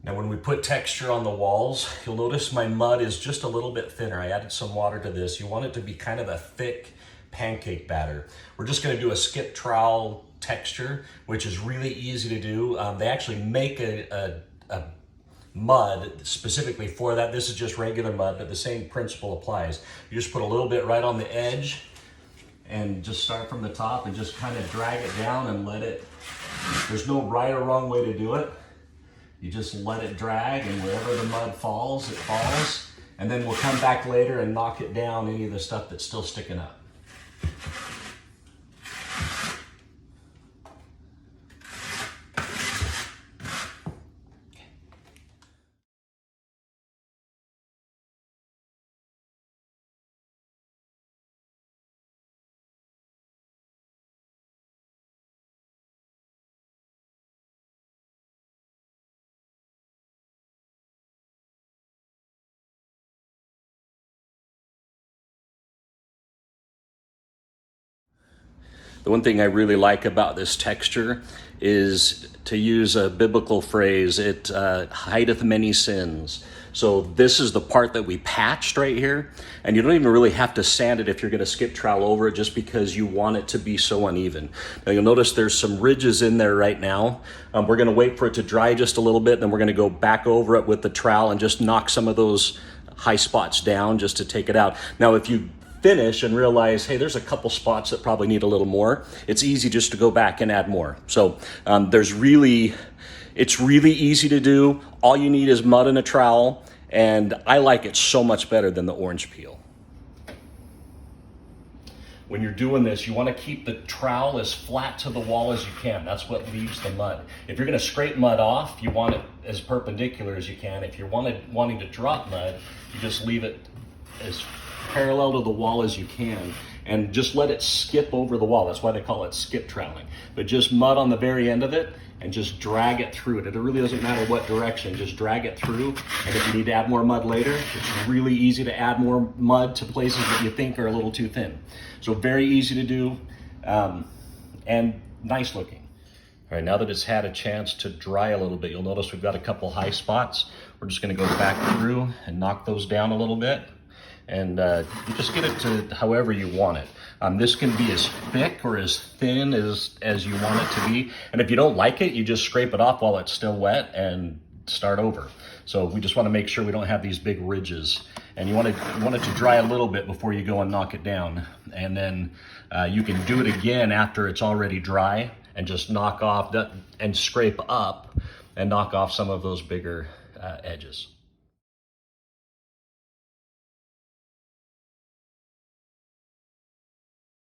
Now when we put texture on the walls, you'll notice my mud is just a little bit thinner. I added some water to this. You want it to be kind of a thick pancake batter. We're just gonna do a skip trowel texture, which is really easy to do. They actually make a mud specifically for that. This is just regular mud, but the same principle applies. You just put a little bit right on the edge and just start from the top and just kind of drag it down and let it, there's no right or wrong way to do it. You just let it drag, and wherever the mud falls, it falls. And then we'll come back later and knock it down, any of the stuff that's still sticking up. The one thing I really like about this texture is, to use a biblical phrase, it hideth many sins. So this is the part that we patched right here, and you don't even really have to sand it if you're gonna skip trowel over it, just because you want it to be so uneven. Now you'll notice there's some ridges in there right now. We're gonna wait for it to dry just a little bit, then we're gonna go back over it with the trowel and just knock some of those high spots down just to take it out. Now if you finish and realize, hey, there's a couple spots that probably need a little more, it's easy just to go back and add more. So it's really easy to do. All you need is mud and a trowel, and I like it so much better than the orange peel. When you're doing this, you want to keep the trowel as flat to the wall as you can. That's what leaves the mud. If you're going to scrape mud off, you want it as perpendicular as you can. If you're wanting to drop mud, you just leave it as parallel to the wall as you can, and just let it skip over the wall. That's why they call it skip troweling. But just mud on the very end of it and just drag it through it. It really doesn't matter what direction, just drag it through. And if you need to add more mud later, it's really easy to add more mud to places that you think are a little too thin. So very easy to do, and nice looking. All right, now that it's had a chance to dry a little bit, you'll notice we've got a couple high spots. We're just gonna go back through and knock those down a little bit. And you just get it to however you want it. This can be as thick or as thin as you want it to be. And if you don't like it, you just scrape it off while it's still wet and start over. So we just want to make sure we don't have these big ridges. And you want it to dry a little bit before you go and knock it down. And then you can do it again after it's already dry and just knock off and scrape up and knock off some of those bigger edges.